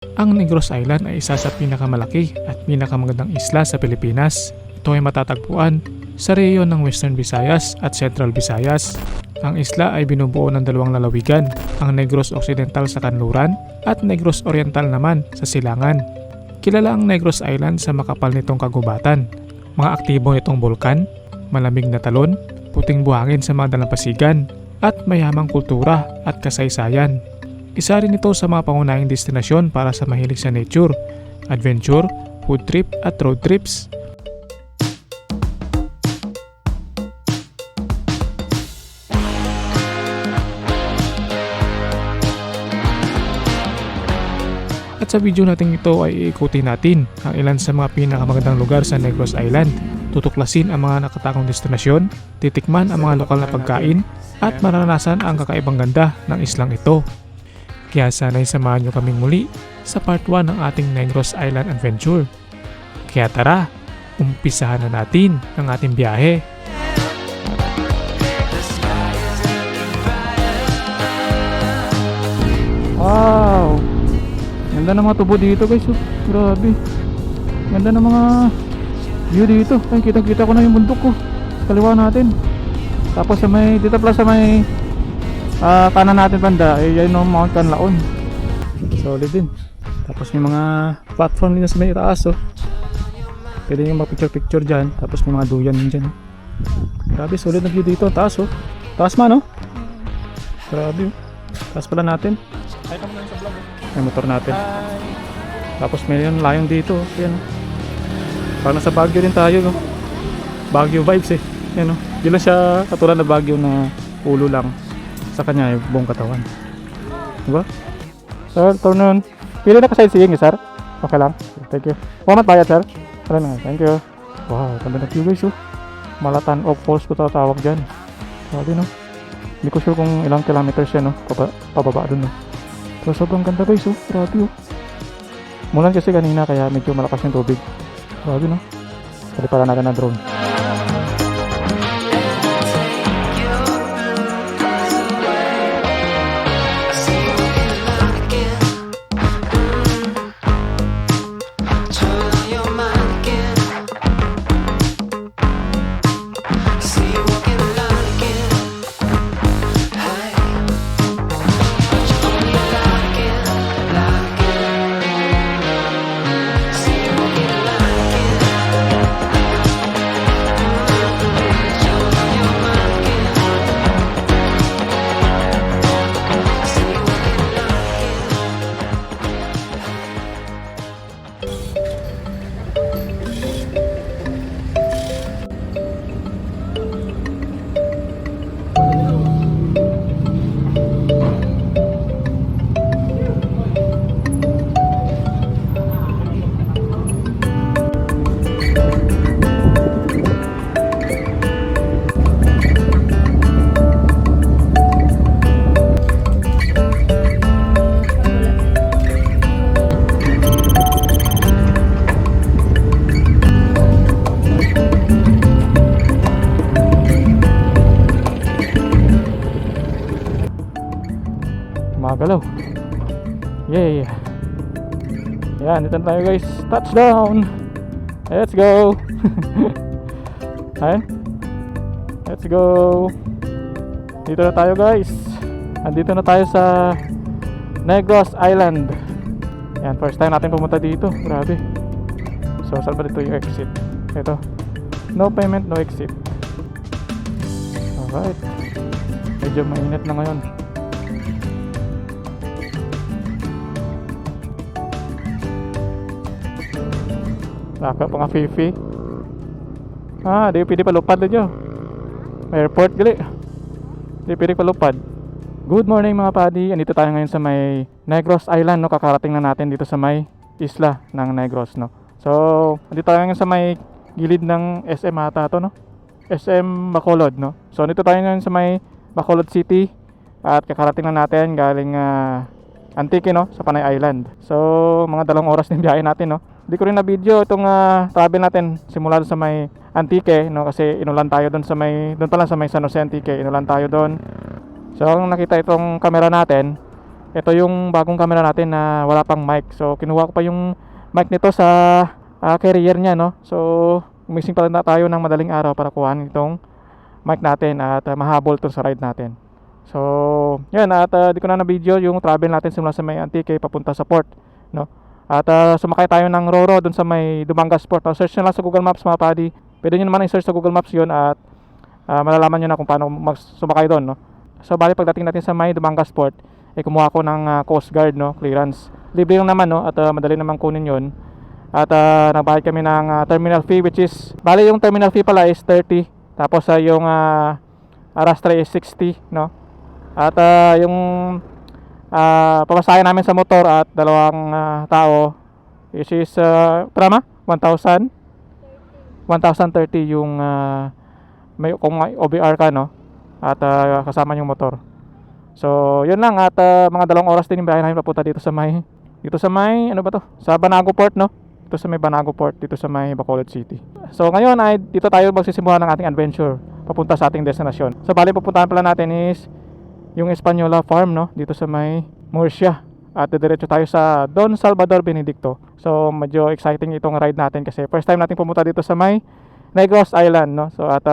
Ang Negros Island ay isa sa pinakamalaki at pinakamagandang isla sa Pilipinas. Ito ay matatagpuan sa rehiyon ng Western Visayas at Central Visayas. Ang isla ay binubuo ng dalawang lalawigan, ang Negros Occidental sa kanluran at Negros Oriental naman sa silangan. Kilala ang Negros Island sa makapal nitong kagubatan, mga aktibo nitong bulkan, malamig na talon, puting buhangin sa mga dalampasigan, at mayamang kultura at kasaysayan. Isa rin ito sa mga pangunahing destinasyon para sa mahilig sa nature, adventure, food trip at road trips. At sa video natin ito ay iikutin natin ang ilan sa mga pinakamagandang lugar sa Negros Island. Tutuklasin ang mga nakatakong destinasyon, titikman ang mga lokal na pagkain, at maranasan ang kakaibang ganda ng islang ito. Kaya sana'y samahan nyo kaming muli sa part 1 ng ating Negros Island Adventure. Kaya tara, umpisahan na natin ang ating biyahe. Wow! Ganda ng mga tubo dito guys, oh. Grabe. Ganda ng mga view dito. Ay, kita-kita ko na yung bundok ko sa kaliwa natin. Tapos sa may, dito pala sa may kanan natin banda, ay yan yung Mount Canlaon. Solid din. Tapos may mga platform din sa may taas, oh. Pwede nyo mag-picture-picture dyan. Tapos may mga duyan din dyan, oh. Grabe, solid na view dito. Taas, oh. Taas man, oh. Grabe, oh. Taas pala natin. Ay, kamo na sa vlog, oh. May motor natin. Tapos may yun, layong dito, oh. Yan, oh. Parang nasa Baguio din tayo, no? Baguio vibes, eh. Yan, oh. Di lang siya katulad na Baguio na ulo lang. Sa kanya ay buong katawan. Diba? Sir, turn on. Pili na ka sightseeing, sir? Okay lang. Thank you. Pumat bayad, sir? Tara na. Thank you. Wow, ganda na view guys, oh. Malatan of Falls ko tatawag dyan. Sabi, no? Hindi ko sure kung ilang kilometers yan, no? Pababa dun, no? Pero sobrang ganda guys, oh. Grabe, oh. Mulan kasi kanina kaya medyo malakas yung tubig. Grabe, no? Pwede pala natin na drone. Magalaw. Yay. Yan, dito na tayo guys. Touchdown. Let's go. Ay. Let's go. Dito na tayo guys. Andito na tayo sa Negros Island. Yan, first time natin pumunta dito. Grabe. So, saan ba dito yung exit? Ito. No payment, no exit. Alright. Medyo mainit na ngayon. Naka pa nga Fifi. Di pwede palupad ninyo. Airport gali. Di pwede palupad. Good morning mga padi. Andito tayo ngayon sa may Negros Island, no. Kakarating na natin dito sa may isla ng Negros, no. So, andito tayo ngayon sa may gilid ng SM ata to, no. SM Bacolod, no. So, andito tayo ngayon sa may Bacolod City. At kakarating na natin galing Antique, no, sa Panay Island. So, mga 2 oras din biyahe natin, no. Hindi ko rin na video itong travel natin simula sa may Antique, no, kasi inulan tayo doon pa lang sa may San Jose Antique, inulan tayo doon. So ang nakita itong camera natin Ito yung bagong camera natin na wala pang mic. So kinuha ko pa yung mic nito sa carrier niya, no. So gumising pa na tayo ng madaling araw para kuhanin itong mic natin at mahabol to sa ride natin. So yan, at di ko na video yung travel natin simula sa may Antique papunta sa port, no. At sumakay tayo ng Roro dun sa may Dumangas Port. Search nyo lang sa Google Maps, mga padi. Pwede nyo naman i-search sa Google Maps yun at malalaman nyo na kung paano sumakay doon, no. So bali pagdating natin sa may Dumangas Port, kumuha ko ng Coast Guard, no, clearance. Libre lang naman, no, at madali naman kunin yun. At nagbayad kami ng terminal fee, which is bali yung terminal fee pala is 30. Tapos yung arrastre is 60, no. At yung pamasahe namin sa motor at dalawang tao which is prama 1,030 yung may, kung may OBR ka, no, at kasama yung motor. So yun lang, at mga 2 oras din yung biyahe namin papunta dito sa may ano ba to, sa Banago Port, no. Dito sa may Banago Port, dito sa may Bacolod City. So ngayon ay dito tayo magsisimula ng ating adventure papunta sa ating destinasyon. So bali pupuntahan pala natin is yung Española Farm, no, dito sa may Murcia. At diretso tayo sa Don Salvador Benedicto. So medyo exciting itong ride natin kasi first time natin pumunta dito sa may Negros Island, no. So at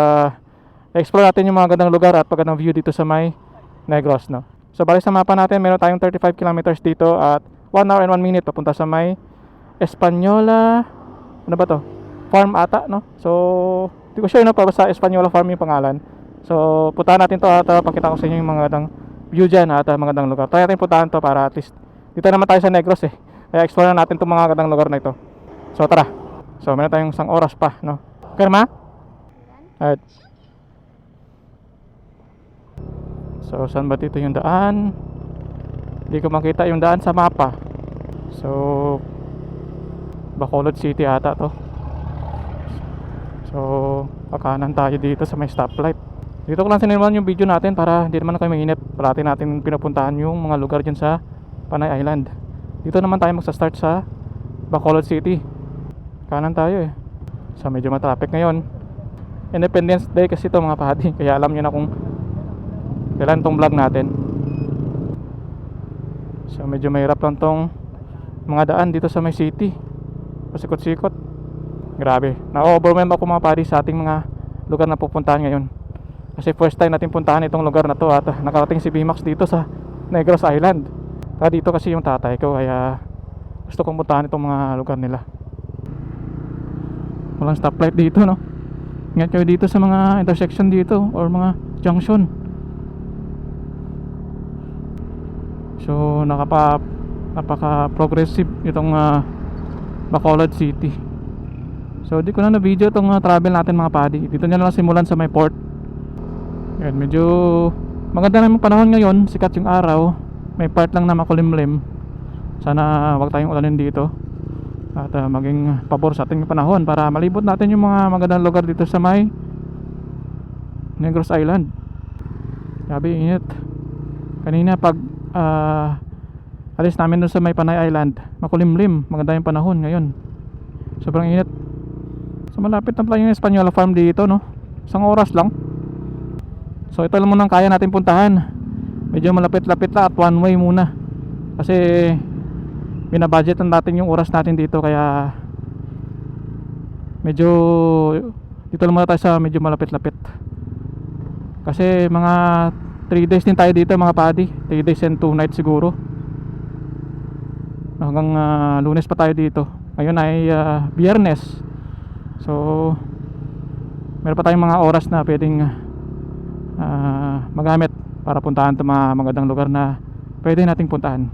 explore natin yung mga gandang lugar at magandang view dito sa may Negros, no. So bali sa mapa natin meron tayong 35 kilometers dito at 1 hour and 1 minute papunta sa may Española, ano ba to? Farm ata, no. So hindi ko sure, no, pa sa Española Farm yung pangalan. So puntahan natin to at pakita ko sa inyo yung mga gandang view dyan at mga gandang lugar. Tayo natin puntahan to para at least dito naman tayo sa Negros, kaya explore na natin itong mga gandang lugar na ito. So tara. So meron tayong 1 oras pa, no. Kerma? Alright. So saan ba dito yung daan? Hindi ko makita yung daan sa mapa. So Bacolod City ata to. So pakanan tayo dito sa may stoplight. Dito ko lang sinilman yung video natin para hindi naman kayo mainip. Parati natin pinupuntahan yung mga lugar dyan sa Panay Island. Dito naman tayo magsa-start sa Bacolod City. Kanan tayo So medyo matraffic ngayon. Independence Day kasi ito, mga padi. Kaya alam nyo na kung kailan tong vlog natin. So medyo mahirap lang tong mga daan dito sa may city. Pasikot-sikot. Grabe. Na-overwhelm ako, mga padi, sa ating mga lugar na pupuntahan ngayon. Kasi first time natin puntahan itong lugar na to at nakarating si Bimax dito sa Negros Island. Dito kasi yung tatay ko, kaya gusto kong puntahan itong mga lugar nila. Walang stoplight dito, no. Ingat kayo dito sa mga intersection dito or mga junction. So napaka progressive itong Bacolod City. So di ko na video itong travel natin, mga padi. Dito nyo lang simulan sa may port. Yan, medyo maganda na yung panahon ngayon. Sikat yung araw. May part lang na makulimlim. Sana wag tayong ulanin dito at maging pabor sa ating panahon para malibot natin yung mga magandang lugar dito sa may Negros Island. Grabe init. Kanina pag alis namin doon sa may Panay Island, makulimlim, maganda yung panahon. Ngayon sobrang init. So malapit na pala yung Española Farm dito, no. 1 oras lang. So ito lang muna ang kaya natin puntahan. Medyo malapit-lapit lang at one way muna. Kasi binabudgetan natin yung oras natin dito, kaya medyo dito lang muna tayo sa medyo malapit-lapit. Kasi mga 3 days din tayo dito, mga padi. 3 days and 2 nights siguro. Hanggang Lunes pa tayo dito. Ngayon ay Biyernes. So meron pa tayong mga oras na pwedeng magamit para puntahan itong mga magandang lugar na pwede nating puntahan.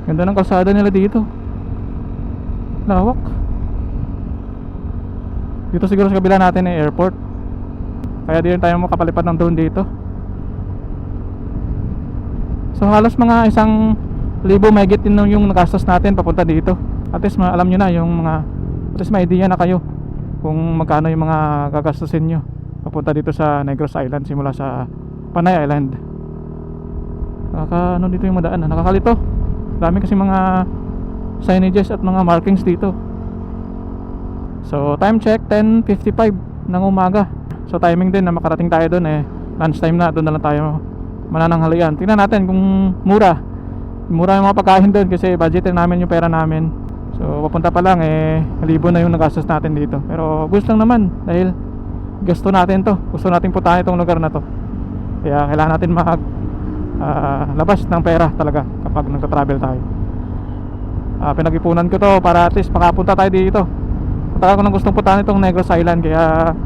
Ganda ng kalsada nila dito. Lawak. Dito siguro sa kabila natin ay airport, kaya di rin tayo makapalipad ng drone dito. So halos mga 1,000 mahigit din yung nagastos natin papunta dito. At least alam nyo na yung mga, at least may idea na kayo kung magkano yung mga gagastusin nyo papunta dito sa Negros Island simula sa Panay Island. Ano dito yung madaan, nakakalito. Dami kasi mga signages at mga markings dito. So time check 10:55 ng umaga. So timing din na makarating tayo doon, lunch time na, doon na lang tayo manananghalian. Tingnan natin kung mura yung mga pagkain doon, kasi budgetin namin yung pera namin. So papunta pa lang 1,000 na yung nagastos natin dito. Pero gusto lang naman, dahil gusto natin to, gusto natin puntahan itong lugar na to. Kaya kailangan natin labas ng pera talaga kapag nagta-travel tayo. Pinag-ipunan ko to para at least makapunta tayo dito. Matagal ko nang gustong puntahan itong Negros Island, kaya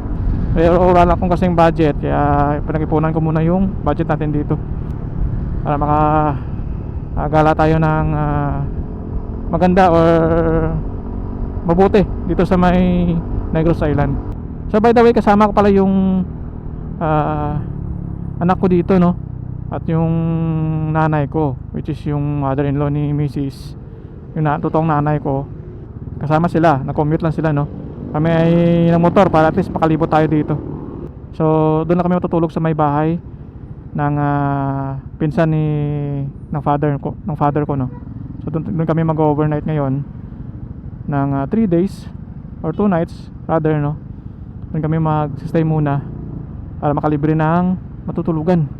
pero wala akong kasing budget, kaya pinag-ipunan ko muna yung budget natin dito para gala tayo ng maganda or mabuti dito sa may Negros Island. So by the way, kasama ko pala yung anak ko dito, no, at yung nanay ko, which is yung mother-in-law ni Mrs. Yung totoong nanay ko. Kasama sila, na-commute lang sila, no. Kami ay ng motor para at least makalibot tayo dito. So doon na kami matutulog sa may bahay ng pinsan ng father ko, no. So doon kami mag-overnight ngayon ng 3 days or 2 nights rather, no. Doon kami mag-stay muna para makalibre ng matutulugan.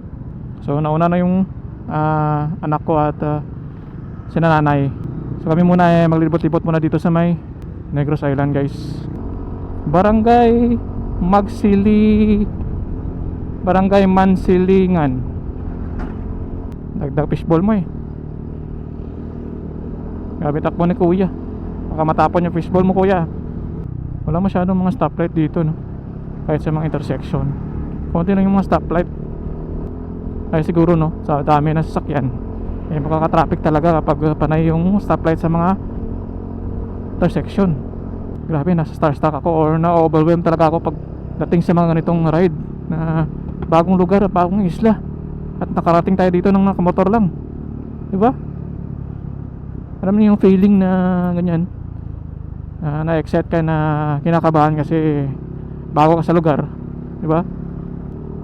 So nauna na yung anak ko at sinananay. So kami muna maglibot-libot muna dito sa may Negros Island, guys. Barangay Mansilingan. Dagdag fishball mo Grabe takbo ni kuya. Baka matapon yung fishball mo, kuya. Wala masyadong mga stoplight dito, no. Kahit sa mga intersection, konti lang yung mga stoplight. Ay siguro, no, sa dami ng sasakyan makaka-traffic talaga kapag panay yung stoplight sa mga intersection. Grabe, nasa starstruck ako or na-overwhelm talaga ako pag dating sa mga ganitong ride na bagong lugar, bagong isla, at nakarating tayo dito ng nakamotor lang, diba? Alam niyo yung feeling na ganyan, na-excite ka, na kinakabahan kasi bago ka sa lugar, diba?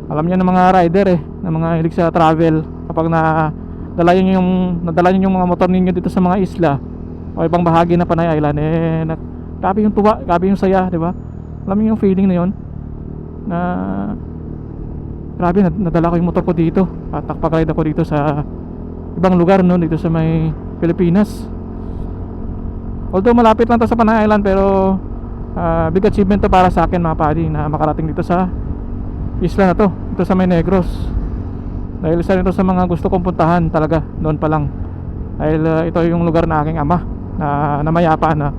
Alam niyo ng mga rider na mga hilig sa travel, kapag nadala niyo yung mga motor ninyo dito sa mga isla o ibang bahagi na Panay Island, grabe yung tuwa, grabe yung saya, diba? Alam niyo yung feeling na yon, na grabe, nadala ko yung motor ko dito at nakapag-ride ako dito sa ibang lugar, no, dito sa may Pilipinas. Although malapit lang to sa Panay Island, pero big achievement to para sa akin, mga padi, na makarating dito sa isla na to, dito sa may Negros. Dahil isa rin to sa mga gusto kong puntahan talaga noon pa lang, dahil ito yung lugar na aking ama na mayapa na.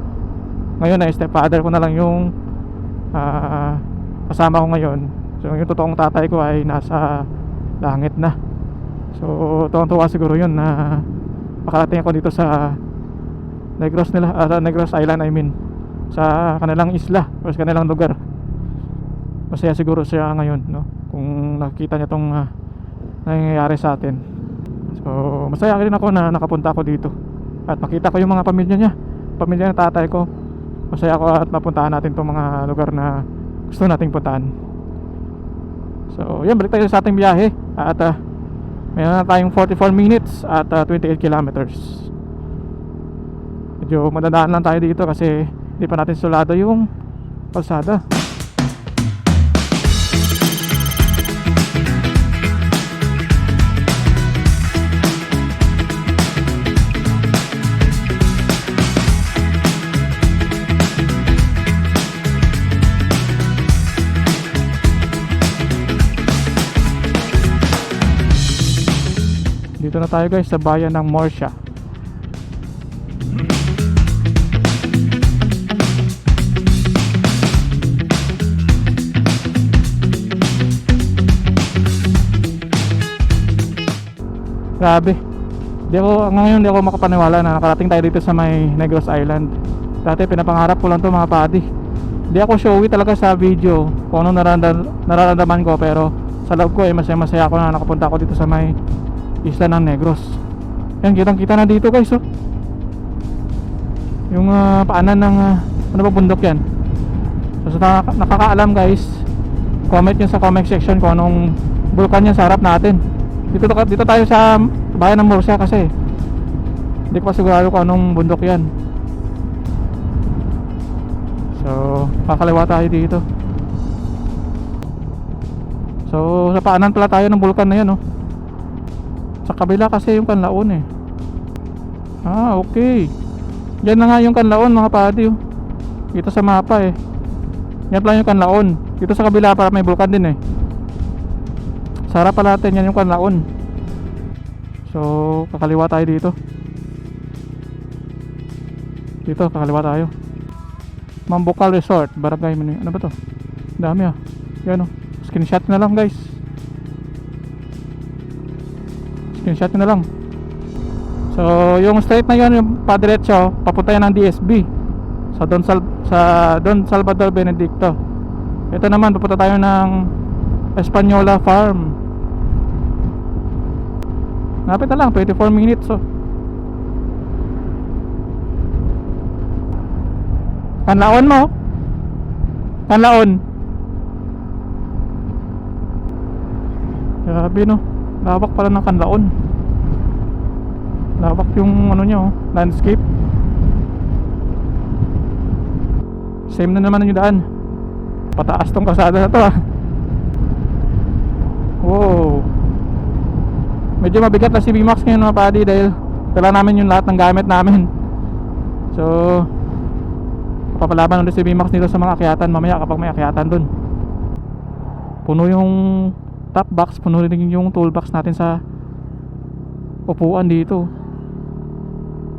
Ngayon na stepfather ko na lang yung kasama ko ngayon. So yung totoong tatay ko ay nasa langit na. So tuwang-tuwa siguro yun na makarating ako dito sa Negros Negros Island, I mean, sa kanilang isla o sa kanilang lugar. Masaya siguro siya ngayon, no, kung nakikita niya tong nangyayari sa atin. So masaya rin ako na nakapunta ako dito at makita ko yung mga pamilya niya, pamilya ng tatay ko. Masaya ako at mapuntahan natin itong mga lugar na gusto nating puntahan. So yan, balik tayo sa ating biyahe. At mayroon na tayong 44 minutes at 28 kilometers. Medyo madadaan lang tayo dito kasi hindi pa natin sulado yung kalsada. Dito na tayo, guys, sa bayan ng Morsha. Grabe, ngayon di ako makapaniwala na nakarating tayo dito sa may Negros Island. Dati pinapangarap ko lang to, mga padi. Hindi ako showy talaga sa video kung anong nararamdaman ko, pero sa loob ko masaya ako na nakapunta ako dito sa may isla ng Negros. Yan, kitang kita na dito, guys, oh. Yung paanan ng ano ba bundok yan. So nakakaalam, guys, comment nyo sa comment section kung anong bulkan yan sa harap natin. Dito tayo sa bayan ng Morsha kasi hindi ko pa sigurado kung anong bundok yan. So kakaliwa tayo dito. So sa paanan pala tayo ng bulkan na yan, oh. kabila kasi yung Kanlaon eh. Ah, okay. Yan na nga yung Kanlaon mga padi oh. Dito sa mapa eh. Yan pala yung Kanlaon. Dito sa kabila para may bulkan din eh. Sa harap pala natin yan yung Kanlaon. So kakaliwa tayo dito. Dito kakaliwa tayo. Mambukal Resort, Barangay Manoy. Ano ba to? Dami ah. Yan oh. Screenshot na lang guys. Screenshot na lang. So yung straight na yun, yung padiretso, papunta yan ng DSB sa Don Salvador Benedicto. Ito naman papunta tayo ng Española Farm. Napit na lang, 24 minutes oh. Kanlaon mo. Kanlaon. Grabe no. Lawak pala ng Kanlaon. Lawak yung ano nyo, landscape. Same na naman yung daan. Pataas tong kalsada na to ah. Wow. Medyo mabigat na si VMAX ngayon mga padi dahil dala namin yung lahat ng gamit namin. So papalaban ulit si VMAX dito sa mga akyatan mamaya kapag may akyatan dun. Puno yung top box, puno rin yung toolbox natin sa upuan dito.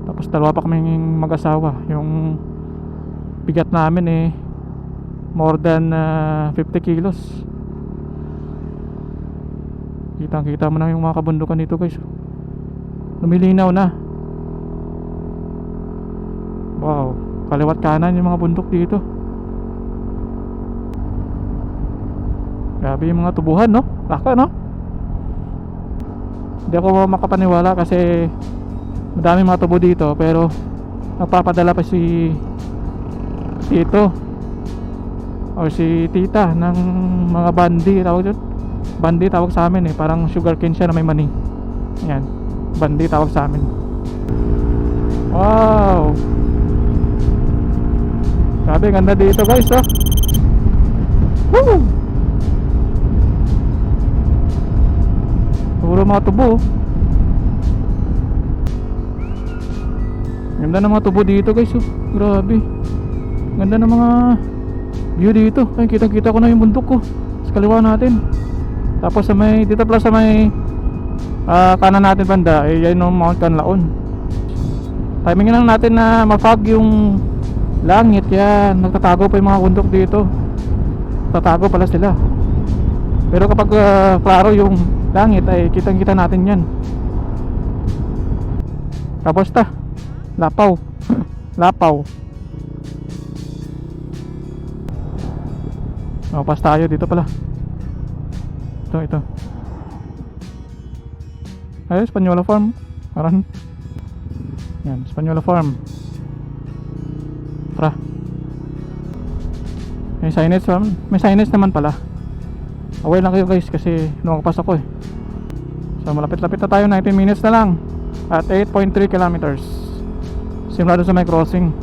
Tapos dalawa pa kaming mag-asawa. Yung bigat namin eh more than 50 kilos. Kitang kita mo na yung mga kabundukan dito guys. Lumilinaw na. Wow, kaliwat kanan yung mga bundok dito. Grabe yung mga tubuhan no. Laka no. Hindi ako makapaniwala kasi madami mga tubo dito. Pero nagpapadala pa si ito o si tita ng mga bandi. Tawag dyan, bandi tawag sa amin eh. Parang sugarcane siya na may mani. Yan, bandi tawag sa amin. Wow, grabe ganda dito guys oh. Woo! Puro mga tubo. Ganda ng mga tubo dito guys oh. Grabe. Ganda ng mga view dito. Ay, kita-kita ko na yung bundok ko sa kaliwa natin. Tapos sa may dito pala sa may kanan natin banda eh, yan yung Mount Kanlaon. Timing lang natin na ma-fog yung langit. Kaya nagtatago pa yung mga bundok dito. Tatago pala sila. Pero kapag klaro yung langit ay kitang-kita natin yan. Tapos Lapaw. Lapaw. Pas tayo dito pala. Ito. Ay, Española Farm. Aran. Yan, Española Farm. Tara. May signage naman pala. Away lang kayo guys kasi lumagpas ako eh. So malapit-lapit na tayo, 19 minutes na lang. At 8.3 kilometers. Simula doon sa may crossing.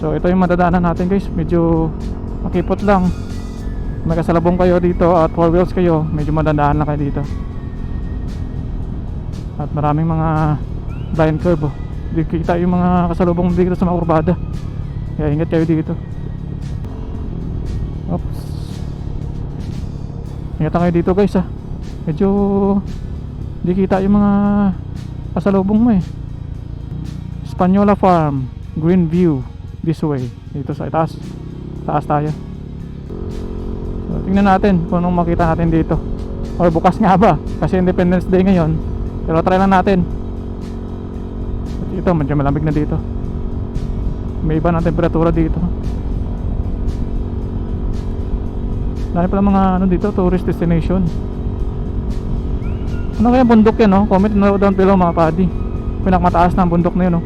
So ito yung madadaanan natin guys. Medyo makipot lang. May kasalubong kayo dito at 4 wheels kayo, medyo madadaan lang kayo dito. At maraming mga blind curve oh. Hindi kita yung mga kasalubong dito sa mga kurbada. Kaya ingat kayo dito. Oops. Ingat kayo dito guys ah. Medyo hindi kita yung mga kasalubong mo eh. Española Farm, Green View, this way. Dito sa itaas. Taas tayo. So, tingnan natin kung anong makita natin dito. Or bukas nga ba? Kasi Independence Day ngayon. Pero try lang natin. At ito, medyo malamig na dito. May iba ng temperatura dito. Dahil pala mga ano dito, tourist destination. Ano kaya bundok yan no? Comment na down below mga padi. Pinakamataas na ang bundok na yun no?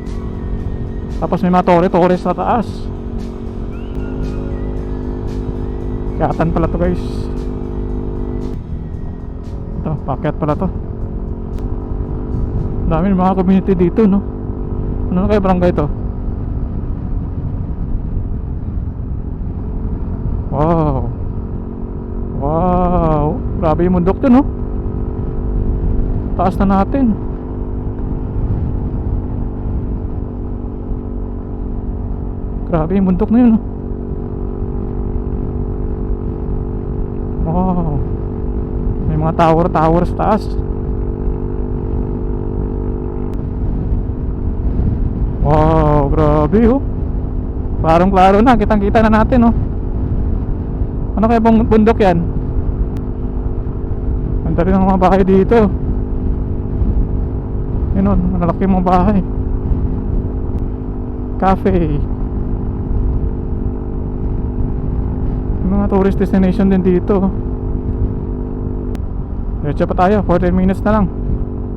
Tapos may mga torres sa taas. Kayatan pala to guys. Ito, packet pala to. Dami mga community dito no. Ano kaya barangay to? Wow. Wow, grabe yung bundok to no. taas na natin. Grabe yung bundok na yun, oh. Wow. May mga tower sa taas. Wow, grabe, oh. Parang klaro na, kitang-kita na natin, oh. Ano kaya bang bundok yan? Ang dali ng mga bahay dito. Yun, oh, malalaki mga bahay. Cafe. May mga tourist destination din dito. Diretso pa tayo, 14 minutes na lang.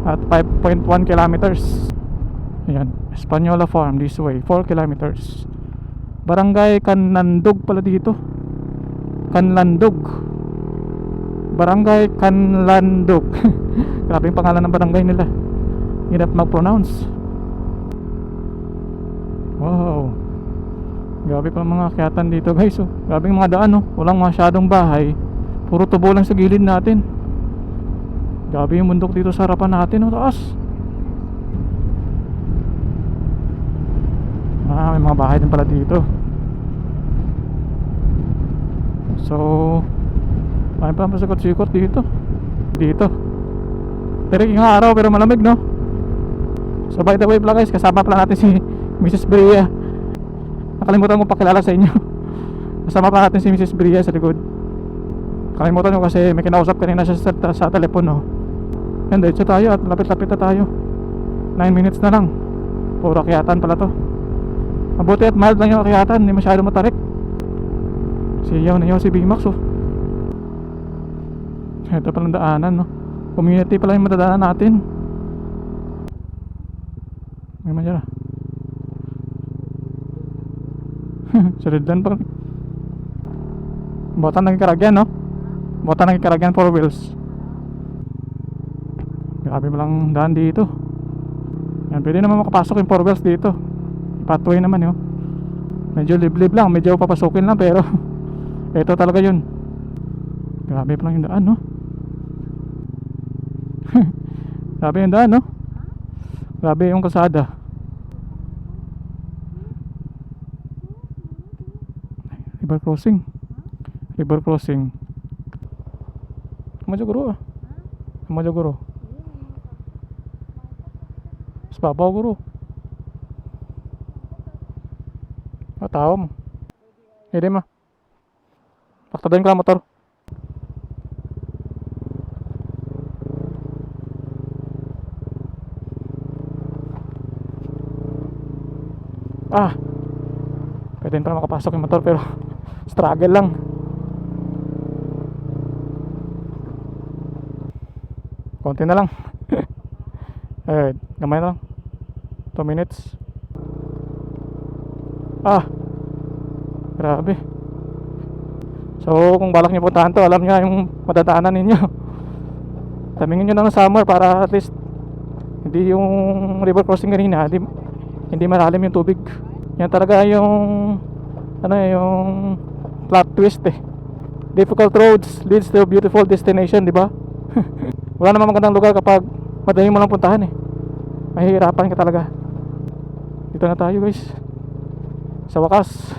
At 5.1 kilometers. Ayan, Española Farm this way, 4 kilometers. Barangay Canlandog pala dito. Canlandog. Barangay Canlandog. Grabe yung pangalan ng barangay nila. Hirap mag-pronounce. Wow. Grabe pa mga akyatan dito guys, oh. Grabe yung mga daan, oh. Walang masyadong bahay. Puro tubo lang sa gilid natin. Grabe yung bundok dito sa harapan natin, oh, taas. May mga bahay din pala dito. So, may pa pasikot-sikot dito. Dito. Pero yung araw pero malamig, no? So by the way pala guys, kasama pala natin si Mrs. Bria. Nakalimutan ko pakilala sa inyo. Kasama pala natin si Mrs. Bria sa likod. Nakalimutan ko kasi may kinausap kanina siya sa telepono. Yan, diretso tayo at lapit-lapit na tayo. 9 minutes na lang. Puro akyatan pala to. Mabuti at mild lang yung akyatan, hindi masyado matarik. Siyaw na yun si Bimax, oh. Ito palang daanan, no? Community pala yung madadaanan natin. May manjara. Salidan pa. Botan ng Karagyan, no? Botan ng Karagyan 4 wheels. Grabe mo lang daan dito. Yan, pwede naman makapasok yung 4 wheels dito. Pathway naman, yun. Medyo liblib lang, medyo papasukin lang, pero ito talaga yun. Grabe pa lang yung daan, no? Grabe yung daan, no? Grabe yung kalsada. River crossing. River crossing. Majogoro, ah. Majogoro. Sababaw, guro. Tao mo. Hindi ma. Paktadan ko lang motor. Pwede pa makapasok yung motor pero struggle lang. Konti na lang. Gamay na lang. 2 minutes. Grabe. So kung balak nyo puntahan to, alam nyo yung madadaanan ninyo. Tamingin nyo na ng summer para at least hindi yung river crossing kanina, hindi malalim yung tubig. Yan talaga yung yung plot twist, eh. Difficult roads leads to a beautiful destination, di ba? Wala namang magandang lugar kapag madali mo lang puntahan, eh. Mahihirapan ka talaga. Dito na tayo guys. Sa wakas.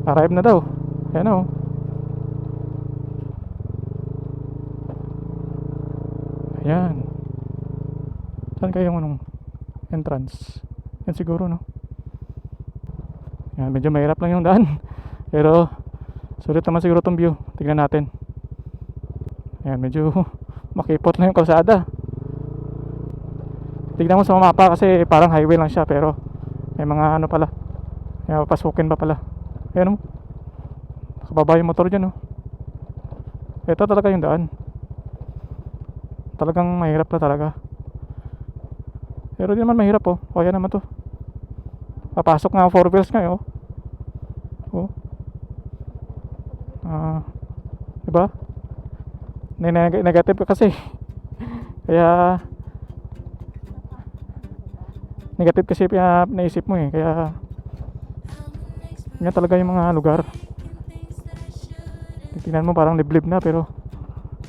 Arrive na daw. Ayan, oh. Ayan. Saan kayo yung entrance? Yan siguro, no? Yan, medyo mahirap lang yung daan. Pero sulit naman siguro itong view. Tignan natin. Yan, medyo makipot lang yung kalsada. Tignan mo sa mapa kasi parang highway lang siya, pero may mga ano pala, may papasukin pa pala. Ayan mo, nakababa yung motor dyan, oh. Ito talaga yung daan. Talagang mahirap na talaga. Pero di naman mahirap, oh. Kaya naman to. Papasok nga 4 wheels nga, oh. Diba? Negative ka kasi. Kaya negative kasi naisip mo, eh. Kaya yan talaga yung mga lugar. Tingnan mo parang liblib na pero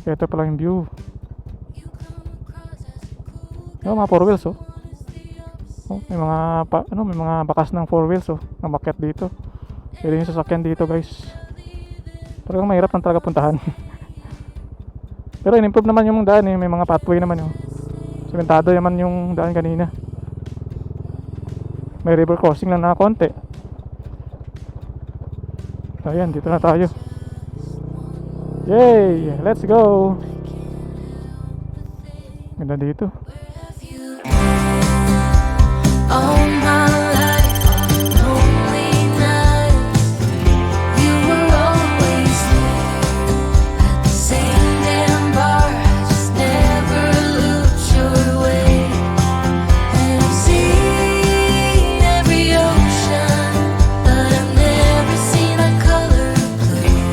Ito pala yung view. Oh, mga 4 wheels oh. Oh, may mga may mga bakas ng 4 wheels oh, na makyat dito. Pwede yung sasakyan dito, guys. Talagang mahirap lang talaga puntahan. Pero in-improve naman yung daan eh, may mga pathway naman oh. Sementado naman yung daan kanina. May river crossing lang na konti. Ayan, dito na tayo. Yay! Let's go! Ganda dito. All my life, on lonely nights, you were always there at the same damn bar. I just never looked your way. And I've seen every ocean, but I've never seen a color blue.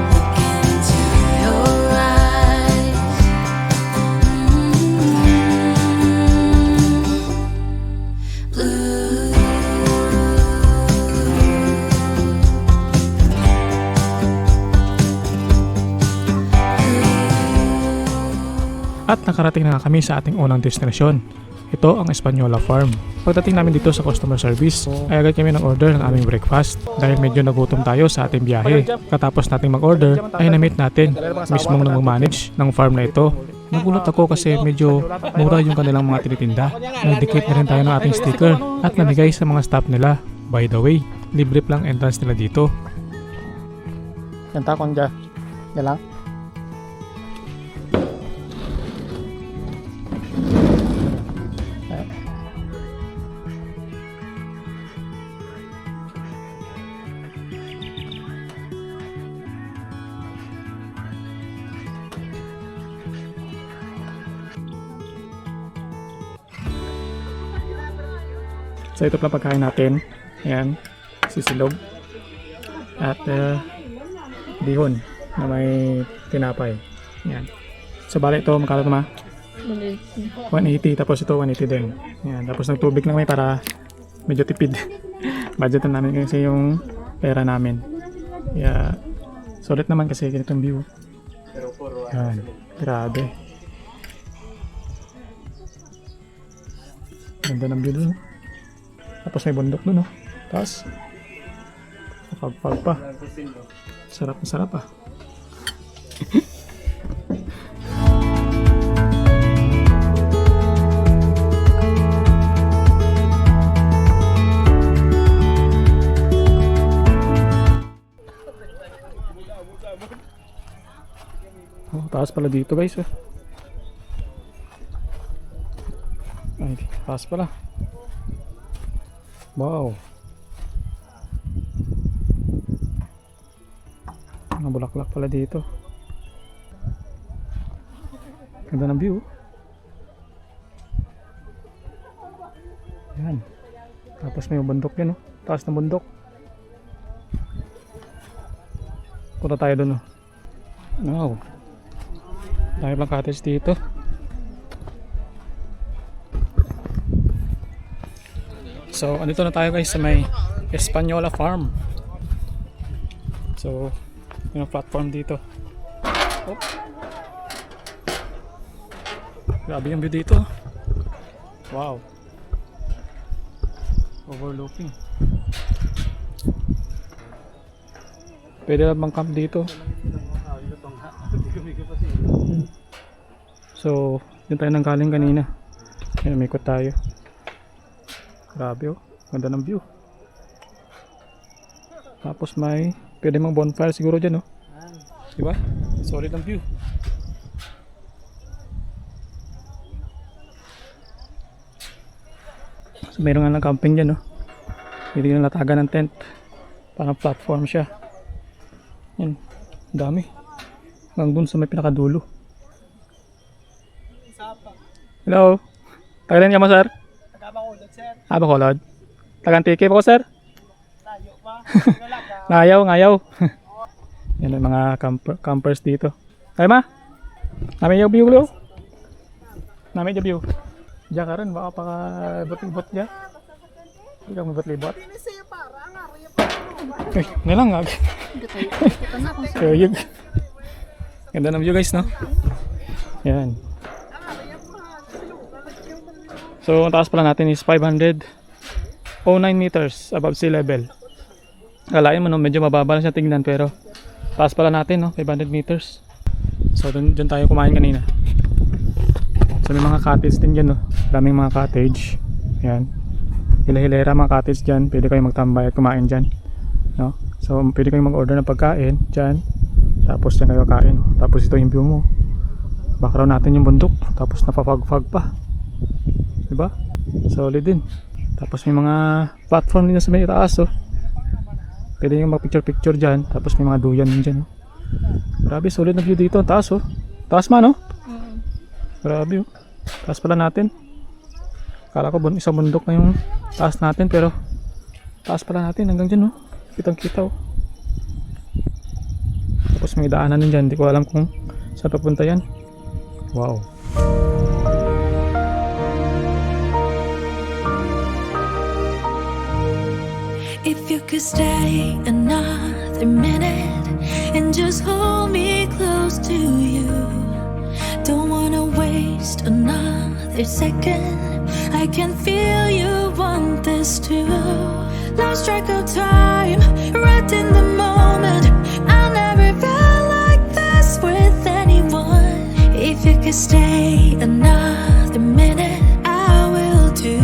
Look into your eyes. At nakarating na kami sa ating unang destinasyon. Ito ang Española Farm. Pagdating namin dito sa customer service, ay agad kami nag-order ng aming breakfast dahil medyo nagutom tayo sa ating biyahe. Katapos nating mag-order, ay na-meet natin mismong nang-manage ng farm na ito. Nagulat ako kasi medyo mura yung kanilang mga tinitinda. Nag-decate na rin tayo ng ating sticker at namigay sa mga staff nila. By the way, libre lang entrance nila dito. Yan takon dyan. Yan lang. So ito pala pagkain natin. Ayan, sisilog. At bihon na may tinapay. Ayan. So bali ito, magkano ito ma? 180. Tapos ito 180 din. Ayan. Tapos nagtubig lang may para medyo tipid. Budget na namin kasi yung pera namin. Kaya sulit naman kasi ganitong view. Ayan. Grabe. Ganda ng view dun. Tapos may bundok dun, oh. Tapos, kapag pa. Sarap na sarap, ah. Oh, taas pala dito, guys, oh. Ay, taas pala. Wow. Mga bulaklak pala dito. Ganda ng view. Yan. Tapos may bundok yan, oh. Taas ng bundok. Punta tayo dun, oh. Wow. Dahil lang cottage dito. So, andito na tayo guys sa may Española Farm. So, yung platform dito. Oh. Grabe yung view dito. Wow. Overlooking. Pwede lang bang camp dito. So, yun tayo nang galing kanina. Ayan, may ikot tayo. Grabe oh, ganda ng view. Tapos may pwede mang bonfire siguro dyan oh. Diba? Solid ang view. So mayroon nga ng camping dyan oh. Pwede na latagan ng tent. Parang platform siya. Yan, dami. Hanggang dun sa may pinakadulo. Hello. Tagalan niya mo sir? Bacolod. Tagang tiki po ko sir? Layo pa. Ngayaw. Yan ang mga campers dito. Ay ma? Namin yung view lo? Namin yung view. Diyan ka rin, baka paka-libot dyan. Hindi ka mabot-libot. Eh, nilang nga. Kayag. Ganda ng view guys, no? Yan. So, ang taas pala natin is 509 meters above sea level. Kalain mo, no? Medyo mababa na siya tingnan, pero taas pala natin, no? 500 meters. So, dyan tayo kumain kanina. So, may mga cottage din dyan, no? Daming mga cottage. Yan. Hila-hilera mga cottage dyan. Pwede kayo magtambay at kumain dyan, no? So, pwede kayo mag-order ng pagkain dyan. Tapos dyan kayo kain. Tapos ito yung view mo. Background natin yung bundok. Tapos napapag-fag pa. Diba? Solid din. Tapos may mga platform din sa may taas, oh. Pwede yung mag-picture-picture dyan. Tapos may mga duyan din dyan, oh. Grabe, solid na view dito. Ang taas, oh. Taas man, oh. Grabe, oh. Taas pala natin. Kala ko isang bundok na yung taas natin. Pero taas pala natin hanggang dyan, oh. Kitang-kita, oh. Tapos may daanan din dyan. Hindi ko alam kung saan papunta yan. Wow. If you could stay another minute and just hold me close to you. Don't wanna waste another second. I can feel you want this too. Lost track of time, right in the moment. I never felt like this with anyone. If you could stay another minute, I will do.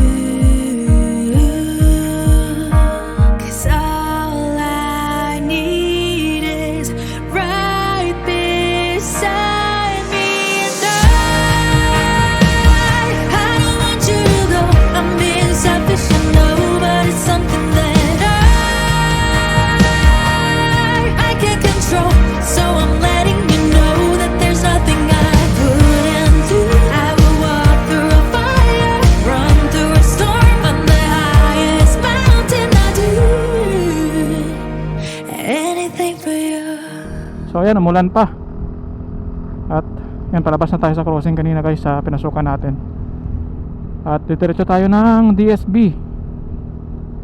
So ayan, umulan pa. At yan, palabas na tayo sa crossing kanina guys, sa pinasukan natin. At diretso tayo ng DSB.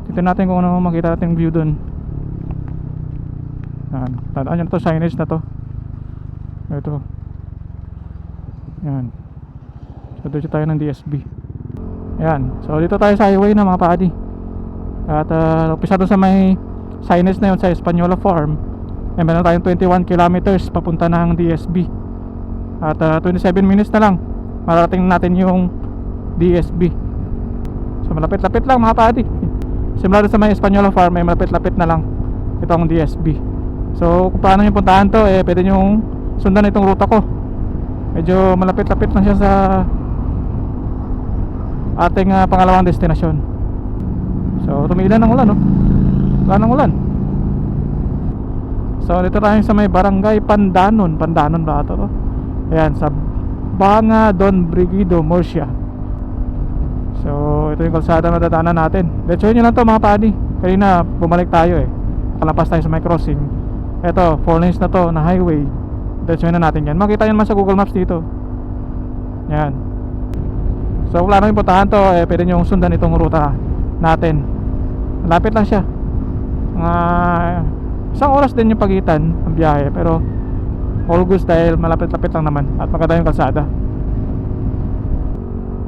Tignan natin kung ano makita natin view dun. Yan, tandaan nyo na to, signage na to. Ito. Yan. So diretso tayo ng DSB. Yan, so dito tayo sa highway na mga paadi. At umpisa doon sa may signage na yun sa Española Farm. Meron tayong 21 kilometers papunta ng DSB. At 27 minutes na lang mararating natin yung DSB. So malapit-lapit lang mga paadi. Simula sa may Española Farm, may malapit-lapit na lang itong DSB. So kung paano yung puntahan to, pwede nyong sundan itong ruta ko. Medyo malapit-lapit lang siya sa ating pangalawang destinasyon. So tumilan ng ulan, no? Wala ng ulan. So dito tayo sa may barangay Pandanon. Pandanon ba ito, to? Ayan, sa Banga Don Brigido, Murcia. So ito yung kalsada na dadaanan natin. Diretsuhin nyo lang to mga paadi. Kanina bumalik tayo, nakalampas tayo sa may crossing. Ito, 4 lanes na to na highway. Diretsuhin na natin yan. Makita yan man sa Google Maps dito. Yan. So kung plano yung puntahan to, pwede nyo sundan itong ruta natin. Malapit lang siya. Isang oras din yung pagitan ng biyahe, pero all goods dahil malapit-lapit lang naman at maganda yung kalsada.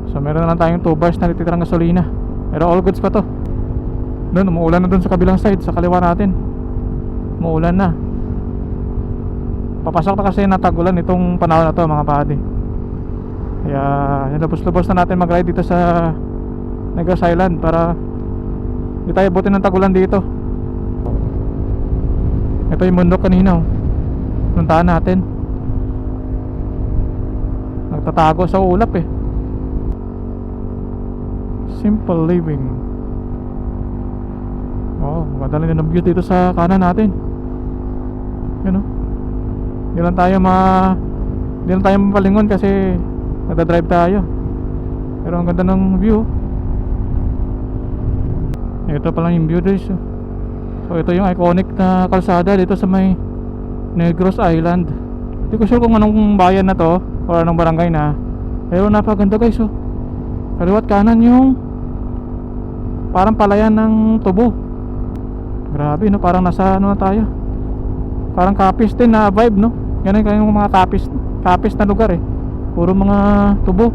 So meron na lang tayong 2 bars na natitirang gasolina, pero all goods pa to. Doon, umuulan na doon sa kabilang side, sa kaliwa natin. Umuulan na. Papasok na kasi natagulan itong panahon na to mga paadi. Kaya nilubos-lubos na natin mag-ride dito sa Negros Island para hindi tayo buti ng tagulan dito. Ito yung bundok kanina, puntahan natin. Nagtatago sa ulap, Simple living. Oh, maganda din ang view dito sa kanan natin. Yun, Hindi lang tayo mapalingon kasi nagdadrive tayo. Pero ang ganda ng view. Ito pa lang yung view guys. So ito yung iconic na kalsada dito sa may Negros Island. Hindi ko sure kung anong bayan na to o anong barangay na. Pero napaganda guys, kaliwat kanan yung parang palayan ng tubo. Grabe, parang nasa ano na tayo. Parang Capiz din na vibe, Ganun kayong mga kapis na lugar eh. Puro mga tubo.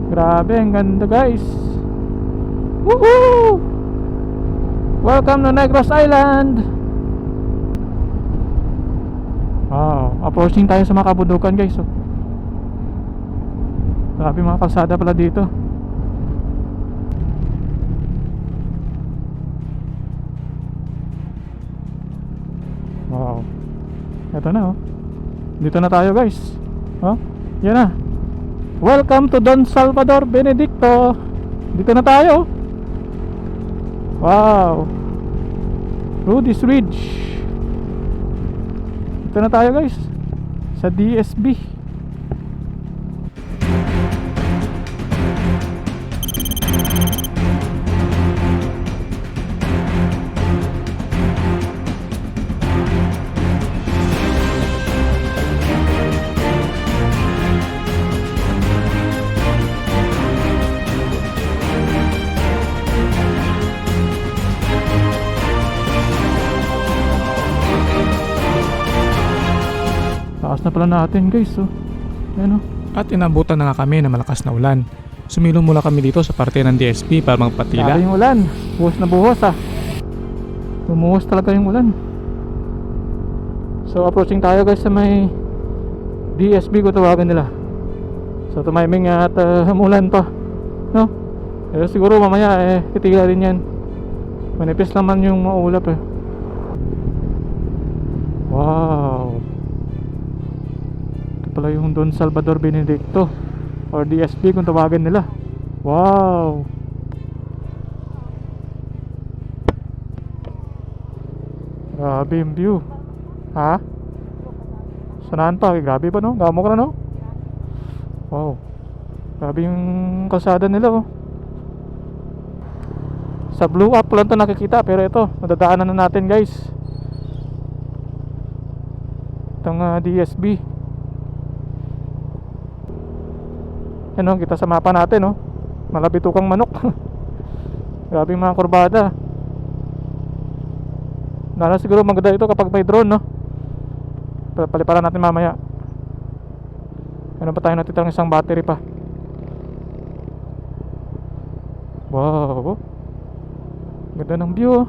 Grabe, ang ganda guys. Woohoo! Welcome to Negros Island. Wow, approaching tayo sa mga kabundukan guys. Oh. Grabe mga kalsada pala dito. Wow. Ito na oh. Dito na tayo guys. Oh, yan na. Welcome to Don Salvador Benedicto. Dito na tayo. Wow. Rudy's Ridge. Dito na tayo guys. Sa DSB. Taas na pala natin guys oh. Ayan oh. At inabutan na nga kami ng malakas na ulan. Sumilong mula kami dito sa parte ng DSP para magpatila. Grabe yung ulan. Buhos na buhos ah. Bumuhos talaga yung ulan. So approaching tayo guys sa may DSB kung tawagan nila. So tumiming at umulan pa. No? Pero siguro mamaya titila rin yan. Manipis naman yung maulap eh. Wow. Ito pala yung Don Salvador Benedicto or DSB kung tawagan nila. Wow. Grabe yung view. Ha? Sanahan pa? Grabe ba no? Gamo ka na no? Wow. Grabe yung kalsada nila oh. Sa blue up lang ito nakikita. Pero ito, nadadaanan na natin guys. Itong DSB. Ano, kita sa mapa natin oh. Malabitukang manok. Grabe yung mga kurbada. Lalo siguro maganda ito kapag may drone no. Paliparan natin mamaya. Ano pa tayo natitang isang battery pa. Wow. Ganda ng view oh.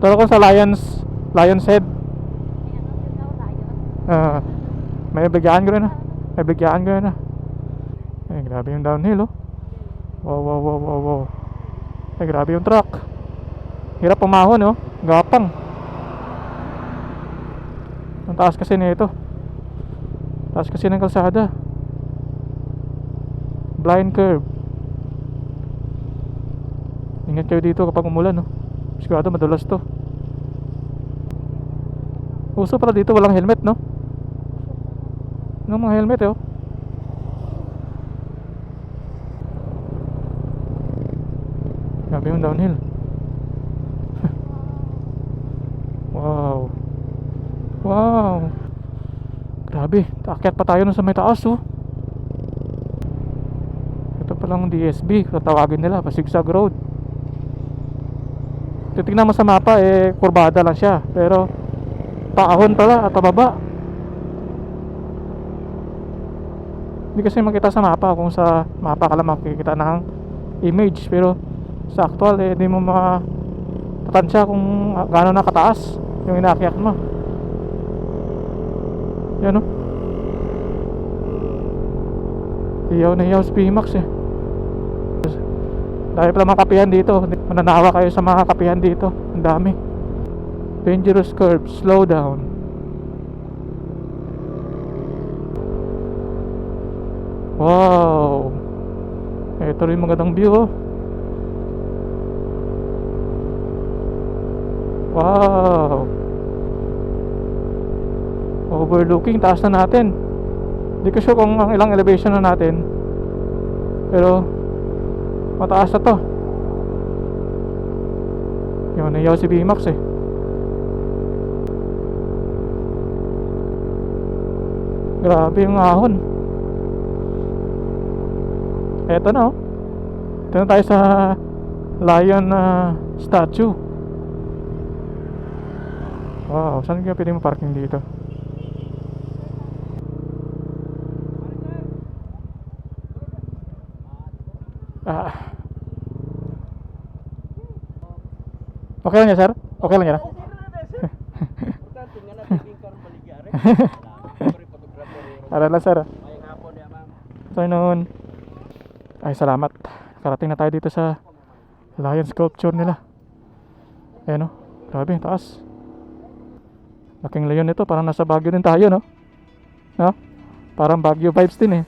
Tara ko sa Lion's Head. May bigyan ko rin na. May bigyan ko rin na. Ay grabe yung downhill oh. Wow. Ay grabe yung truck. Hirap pumahon oh. Gapang. Ang taas kasi nito. Taas kasi ng kalsada. Blind curve. Ingat kayo dito kapag umulan no. Sigurado madulas to. Uso pala dito walang helmet no. Anong mga helmet oh. Grabe yung downhill. Wow. Grabe, aakyat pa tayo nun sa may taas oh. Ito palang DSB, tatawagin nila, Pasigsag Road. Titignan mo sa mapa kurbada lang siya. Pero paahon pala at pababa. Hindi kasi makita sa mapa. Kung sa mapa ka lang makikita ng image. Pero sa actual hindi mo matatansya kung gaano na kataas yung inaakyat mo. Yan o. Iyaw na iyaw sa PMAX eh. Dahil pala mga kapihan dito. Mananawa kayo sa mga kapihan dito. Ang dami. Dangerous curve. Slow down. Wow. Ito rin magandang view oh. Wow. Overlooking, taas na natin. Hindi ko sure kung ang ilang elevation na natin. Pero mataas na to. Yun, nayaw si BMAX eh. Grabe yung ahon. Eto na oh. Ito na tayo sa lion statue. Wow, saan kaya pwede mo parking dito? Ah. Okay lang niya, sir? Okay lang niya na? Ara lang, sir. So, noon. Ay, salamat. Karating na tayo dito sa lion sculpture nila. Ayan o. Grabe, taas. Laking leon ito. Parang nasa Baguio din tayo, no? No? Parang Baguio vibes din eh.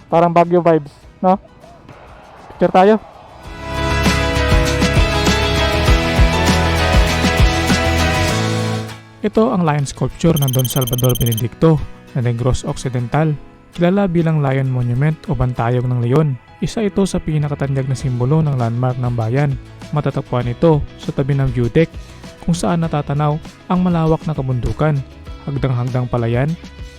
Parang Baguio vibes, no? Picture tayo. Ito ang lion sculpture ng Don Salvador Benedicto na Negros Occidental, kilala bilang Lion Monument o Bantayog ng Leon. Isa ito sa pinakatanyag na simbolo ng landmark ng bayan. Matatagpuan ito sa tabi ng view deck kung saan natatanaw ang malawak na kabundukan, hagdang-hagdang palayan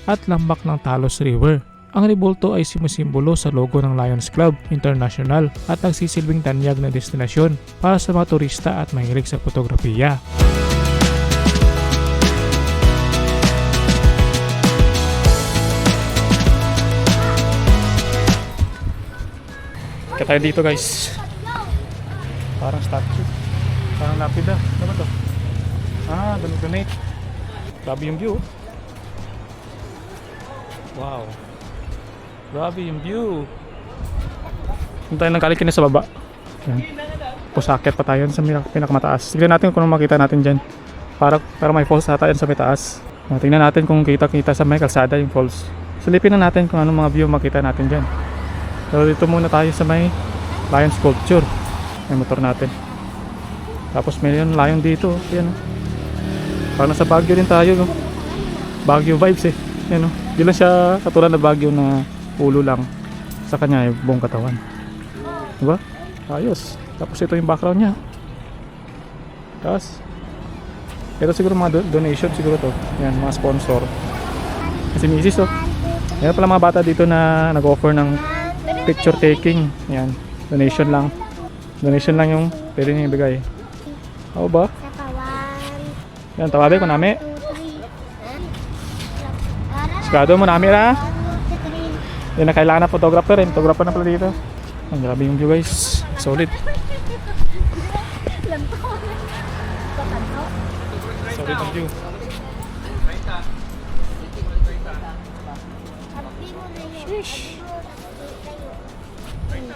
at lambak ng Talos River. Ang rebulto ay sumisimbolo sa logo ng Lions Club International at nagsisilbing tanyag na destinasyon para sa mga turista at mahilig sa fotografiya. Kaya tayo dito, guys. Parang statue. Parang lapida. Ano ba to? Ah, donate. Grabe yung view. Wow. Grabe yung view. Hindi tayo nagkalikin na sa baba. Yan. Pusakit pa tayo sa pinakamataas. Tignan natin kung makita natin dyan. Para may falls ata yan sa may taas. Tingnan natin kung kita-kita sa may kalsada yung falls. Silipin na natin kung anong mga view makita natin dyan. So dito muna tayo sa may lion sculpture. May motor natin. Tapos may lion dito. Yan. Parang nasa Baguio din tayo. No? Baguio vibes eh. Yan, no? Di lang siya katulad na Baguio na ulo lang. Sa kanya ay buong katawan. Diba? Ayos. Tapos ito yung background niya. Tapos ito siguro mga donation siguro to. Yan, mga sponsor. Kasi misis oh. Yan pala mga bata dito na nag-offer ng picture taking. Yan, donation lang. Donation lang yung pwede niya ibigay. Ako ba? Yan, tawabi ko nami. Sigado mo nami ra. Yan na kailangan na photographer. Photographer na pala dito. Ang grabe yung view guys. Solid. Solid ang view.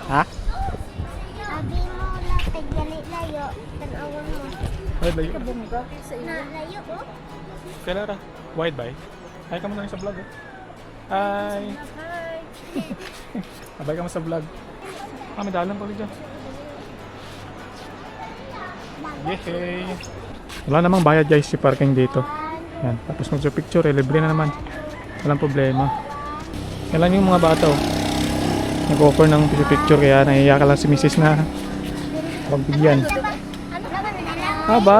Ha? Sabi mo lang tagali layo, tanawan mo. Ay, layo. Na layo oh. Kailan ra? Wide ba? Hi ka muna sa vlog eh. Hi! Abay ka mo sa vlog. May dalang pa ulit dyan. Yehey! Wala namang bayad guys si parking dito. Yan. Tapos magsa-picture eh. Libre na naman. Walang problema. Yan lang yung mga bata oh. Nag-offer ng picture kaya nahiya ka lang si Mrs. na pagbigyan. Ano naman na lang? Aba?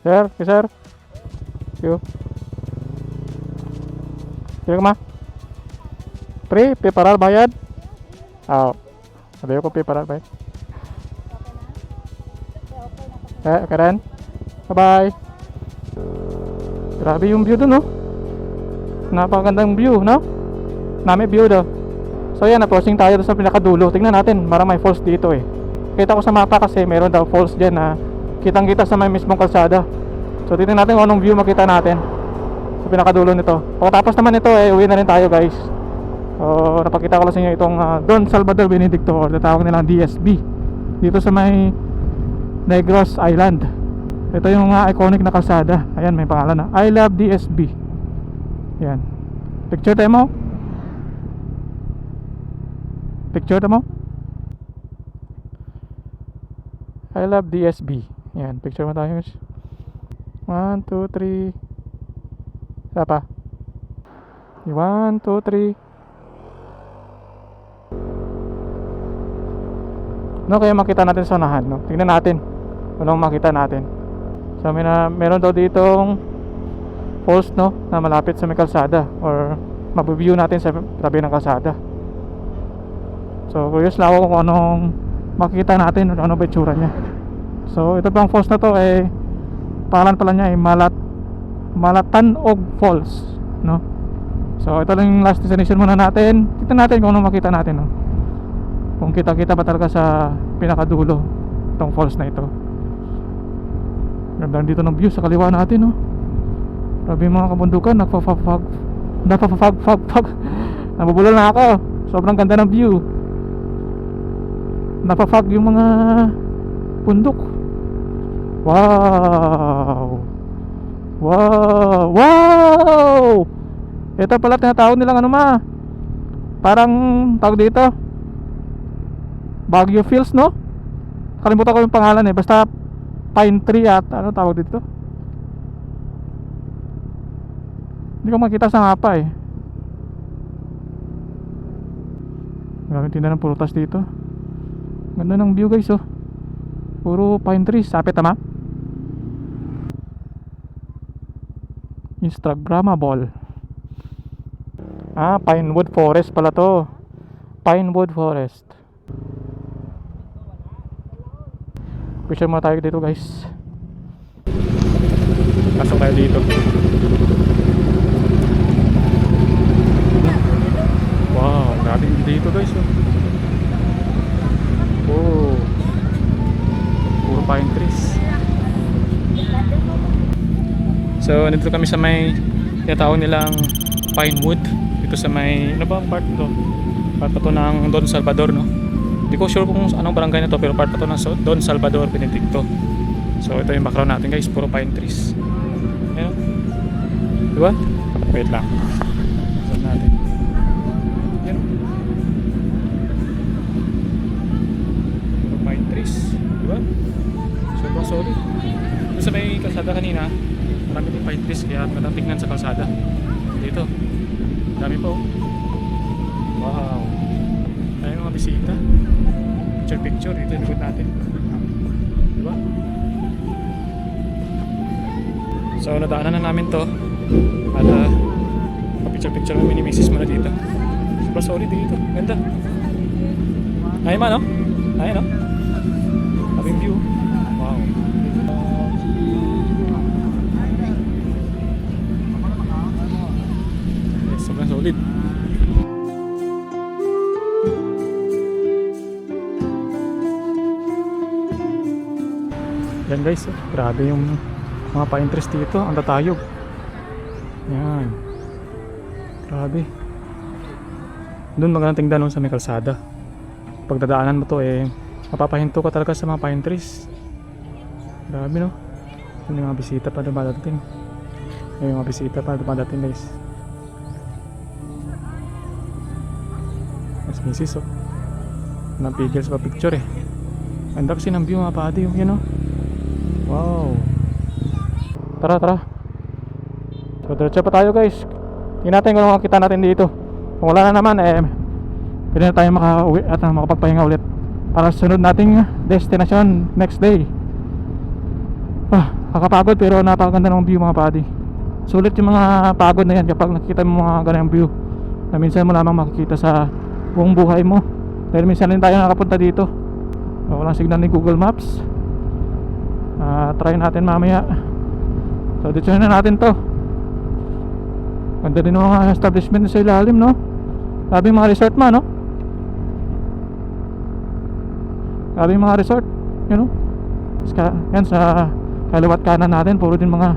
Sir, sir. Yo. Kaya ka ma? Pre, paral bayad? Oo. Sabi ko paral bayad. Okay rin? Bye-bye. Grabe yung view dun, no? Napakagandang view, no? Nami view daw. So yan, approaching tayo sa pinakadulo. Tingnan natin, marang may falls dito eh. Kita ko sa mapa kasi meron daw falls dyan na kitang-kita sa may mismong kalsada. So tingnan natin kung anong view makita natin sa pinakadulo nito. Pagkatapos naman ito eh, uwi na rin tayo guys. So napakita ko lang sa inyo itong Don Salvador Benedicto or tatawag nilang DSB dito sa may Negros Island. Ito yung iconic na kalsada. Ayan, may pangalan na I love DSB. Ayan. Picture tayo mo. Picture tayo mo. I love DSB. Ayan, picture mo tayo guys. 1, 2, 3. Isa pa. 1, 2, 3. No, kaya makita natin sa unahan, no? Tingnan natin kung anong makita natin. So meron daw ditong falls, no, na malapit sa may kalsada, or mabiview natin sa tabi ng kalsada. So curious lang ako kung anong makita natin, ano ba itsura niya. So ito bang falls na to, pangalan pala niya ay Malatanog Falls, no? So ito lang yung last destination muna natin. Tingnan natin kung ano makita natin, no? Kung kita-kita ba talaga sa pinakadulo itong falls na ito. Ganda dito ng view sa kaliwa natin, no? Grabe yung mga kabundukan, nagpa-fog. Nabubulol na ako. Sobrang ganda ng view. Napafog yung mga bundok. Wow! Wow! Ito pala tinatawag nilang parang tawag dito Baguio Fields, no? Kalimutan ko yung pangalan basta pine tree at ano tawag dito. Hindi ko makita sa mapa Maraming tindahan ng prutas dito. Ganda ng view guys, oh. Puro pine trees, sapit tama. Instagrammable. Pinewood Forest pala to. Pinewood Forest. Picture muna tayo dito guys. Pasok tayo dito. Wow, daming dito guys, oh. Puro pine trees. So nandito kami sa may tinatawag nilang Pinewood. Dito sa may, ano ba ang part ito? Part pa to ng Don Salvador, no? Hindi ko sure kung anong barangay na to, pero part pa to ng Don Salvador Benedicto. So ito yung background natin guys, puro pine trees. Ayan, diba? Wait lang, zoom natin. Ayan, puro pine trees, diba? Sobrang solid. Doon sa may kalsada kanina, marami din pine trees, kaya magandang tignan sa kalsada. Dito, dami po. Wow, tayo mga bisita. Picture dito yung likod natin, diba? So nadaanan na namin to at picture mo mini misis mo na dito. Super solid dito, ganda. Ay man, no? Ay, no? Having view. Wow. Yes, sobrang solid. Yan guys, grabe yung mga pine trees dito, ang tatayog. Yan, grabe. Doon magandang tingnan sa may kalsada. Pag dadaanan mo to mapapahinto ka talaga sa mga pine trees. Grabe, no? Yung mga bisita pa dumadating. Yung mga bisita pa dumadating guys. Mas misis, oh. Napigil sa picture Ganda kasi ng view mga padi, yun, oh. Wow. Tara. So diretso pa tayo guys. Tingnan natin kung makikita natin dito. Kung wala na naman pwede na tayo makauwi at makapagpahinga ulit para sa sunod nating destination next day. Kakapagod pero napakaganda ng view mga padi. Sulit yung mga pagod na yan kapag nakikita mo mga ganang view na minsan mo lamang makikita sa buong buhay mo. Dahil minsan din tayo nakapunta dito, walang signal ni Google Maps. Try natin mamaya. So dito na natin to. Ganda din ng mga establishment sa ilalim, no? Sabi mga resort no? Sabi mga resort, you know? Yan sa kaliwat kanan natin, puro din mga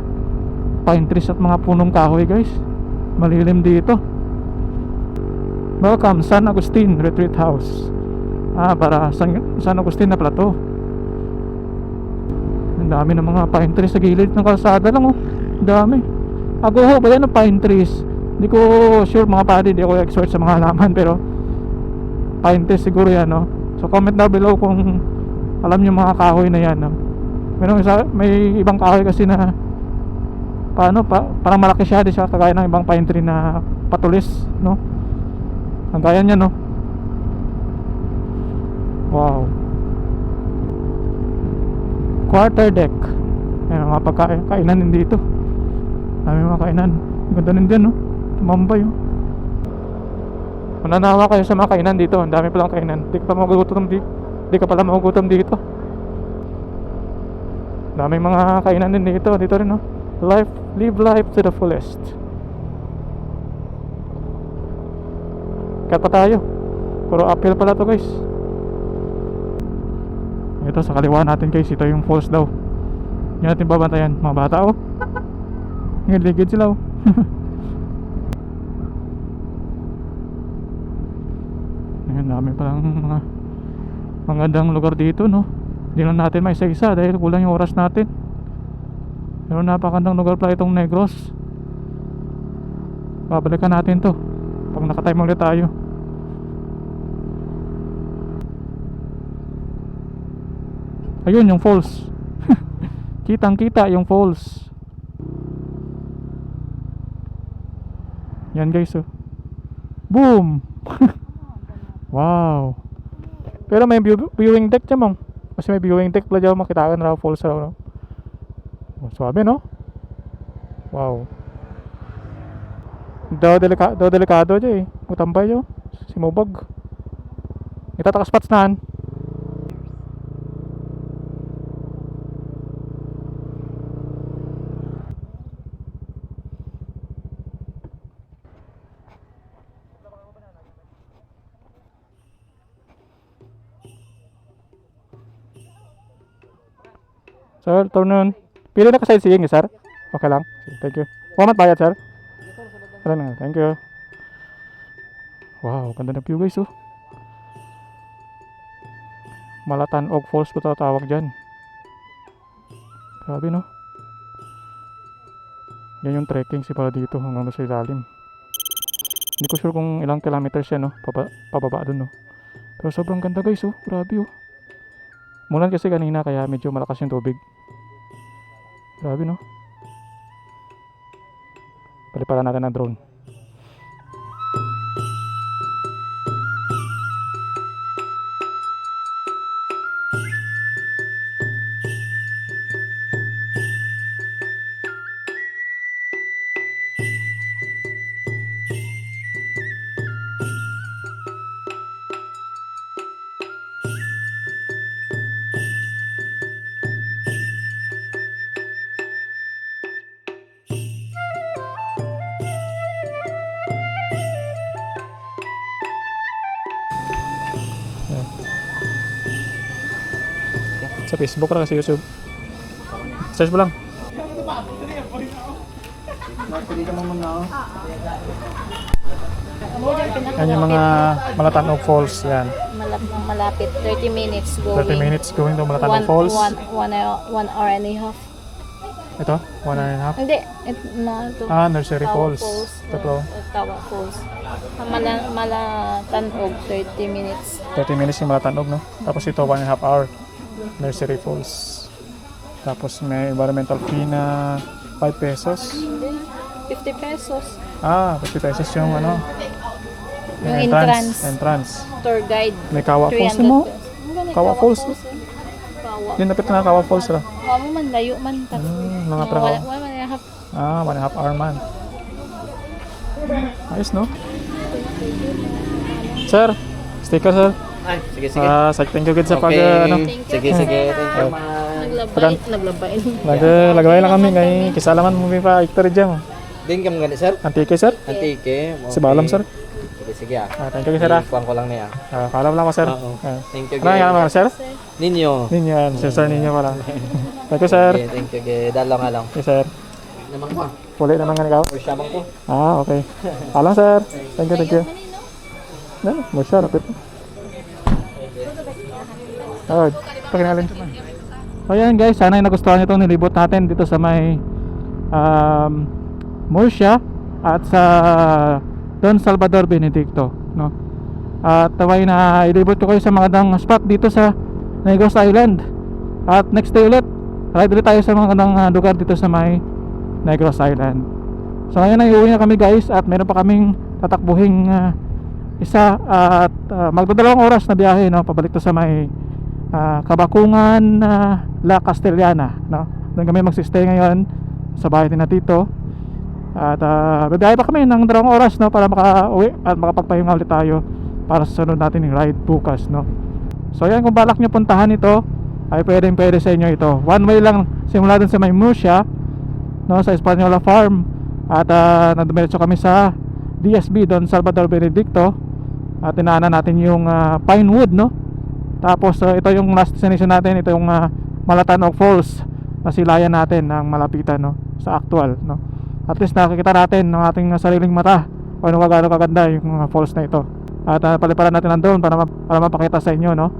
pine trees at mga punong kahoy guys. Malilim dito. Welcome San Agustin Retreat House. Para San Agustin na plateau. Ang dami ng mga pine trees sa gilid ng kalsada lang, oh. Ang dami. Agoho ba yan ng pine trees? Hindi ko sure mga padi, hindi ako expert sa mga halaman, pero pine trees siguro yan, no? So comment down below kung alam nyo mga kahoy na yan, no? May ibang kahoy kasi na parang malaki siya, di siya kagaya ng ibang pine tree na patulis, no? Ang gaya niya, no? Wow. Quarter deck. Ayan, mga kainan din dito. Dami mga kainan. Ganda din dyan, no? Tumambay, oh. Mananawa kayo sa mga kainan dito. Ang dami palang kainan. Di ka pala magugutom dito. Daming mga kainan din dito. Dito rin, no? Live life to the fullest. Kat pa tayo. Puro uphill pala to, guys. Ito sa kaliwa natin, guys. Ito yung falls daw. Yan natin babantayan. Mga bata, oh. Ngaligid sila, oh. Ayan, dami palang mga magandang lugar dito, no? Hindi lang natin may isa-isa dahil kulang yung oras natin. Pero napakandang lugar pala itong Negros. Babalikan natin to pag nakatime ulit tayo. Ayun yung falls. Kitang kita yung falls. Yan, guys, oh. Boom. Wow. Pero may viewing deck dyan, mong. Kasi may viewing deck pala dyan, makitaan raw falls raw, no? Oh, swabe, no? Wow. Daw delikado dyan, eh. Utambay yun. Simubag. Itatakas spots naan. Sir, turn on. Pili na ka sightseeing, sir? Okay lang. Thank you. Wamat bayad, sir? Wala na. Thank you. Wow, ganda ng view, guys, oh. Malatanog Falls po tawag dyan. Grabe, no? Yan yung trekking si para dito hanggang sa ilalim. Hindi ko sure kung ilang kilometers yan, no? Pababa dun, no? Pero sobrang ganda, guys, oh. Grabe, oh. Mulan kasi kanina kaya medyo malakas yung tubig. Grabe, no? Paliparan natin ng drone. Sa Facebook lang, sa YouTube. Search mo lang. Yan yung mga Malatanog Falls. Yan. Malapit. 30 minutes going. 30 minutes going to Malatanog Falls. 1 hour and a half. Ito? 1 and a half? Hindi. Ito. Nursery Falls. Ito. Tawa Falls. Malatanog, 30 minutes. 30 minutes yung Malatanog, no? Tapos ito, 1 and a half hour. Nursery Falls. Tapos may environmental fee na 5 pesos. Hindi. 50 pesos. 50 pesos yung ano. Yung entrance. Tour guide. May Kawa Falls 300 mo. pesos. Kawa Falls. Kawa. Yung napit na Kawa Falls ra. Kawa mo man, layo man. Mga pra. 1 and a half. 1 and a half hour man. Ayos, no? Sir, sticker, sir. Ay, sige. Thank you good sa pag Okay. ano. Sige. Thank you, ma'am. Naglabay lang kami kay kisalaman mo pa Hector diyan. Din kam gani, sir? Antike, sir. Antike. Si Balam, sir. Sige. Thank you, sir. Kuwan ko lang niya. Follow lang ako, sir. Oo. Thank you, Ano nga naman, sir? Ninyo. Ninyo, sir ninyo pala. Thank you, sir. Okay, thank you. Dalo nga lang. Okay, sir. Naman ko. Puli naman nga ikaw. Or siya bang ko? Okay. Alam, sir. Thank you. Mo siya, rapid. Pakinalin. So yan, guys, sana yung nagustuhan nyo itong nilibot natin dito sa may Murcia at sa Don Salvador Benedicto, no? At taway na ilibot ko kayo sa mga magandang spot dito sa Negros Island. At next day ulit, ride ulit tayo sa mga magandang lugar dito sa may Negros Island. So ngayon ay uuwi na kami guys, at meron pa kaming tatakbuhing isa, at magdadalawang oras na biyahe, no, pabalik to sa may Kabakungan, La Castellana, no. Doon kami magsistay ngayon sa bahay din na tito. At bibiyahe pa kami ng 2 oras, no, para makauwi at makapagpahinga ulit tayo para sa sunod natin yung ride bukas, no. So yan, kung balak nyo puntahan ito ay pwede sa inyo ito. One way lang simula dun sa may Murcia, no, sa Española Farm. At nagdumiretso kami sa DSB Don Salvador Benedicto, at tinaanan natin yung Pinewood, no. Tapos ito yung last destination natin, ito yung Malatanog Falls na silayan natin ng malapitan, no, sa actual, no. At least nakikita natin ng ating sariling mata kung ano gaano kaganda yung falls na ito. At paliparan natin ng drone para mapakita sa inyo, no.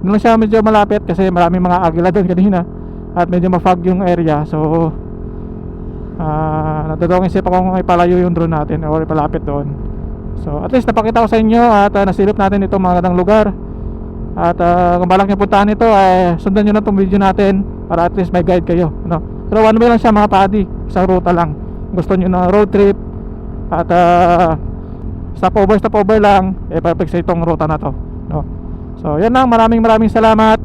Doon lang siya medyo malapit kasi maraming mga agila doon kanina at medyo ma-fog yung area. So nadadawang isip akong ipalayo yung drone natin or ipalapit doon. So at least napakita ko sa inyo at nasilip natin itong mga gandang lugar. At kung balak nyo puntahan ito ay sundan nyo na itong video natin para at least may guide kayo, no? Pero one way lang siya mga padi, isang ruta lang. Gusto nyo na road trip at stopover lang, perfect sa itong ruta na to, no? So yan lang, maraming salamat.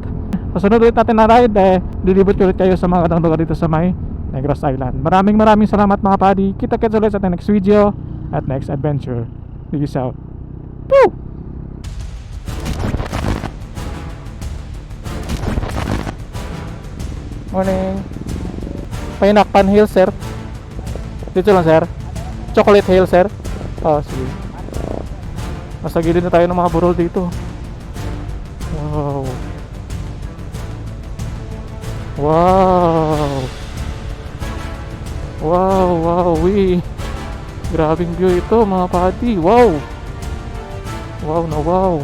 Sa sunod ulit natin na ride, lilibot ko ulit kayo sa mga gandang lugar dito sa may Negros Island. Maraming salamat mga padi. Kita-kits ulit sa ating next video at next adventure. Peace out. Woo! Morning. Painakpan Hill, sir. Dito lang, sir. Chocolate Hill, sir. Oh, sige. Nasa gilid na tayo ng mga burol dito. Wow. Wow. Wow, grabing view ito mga padi. Wow. Wow na wow.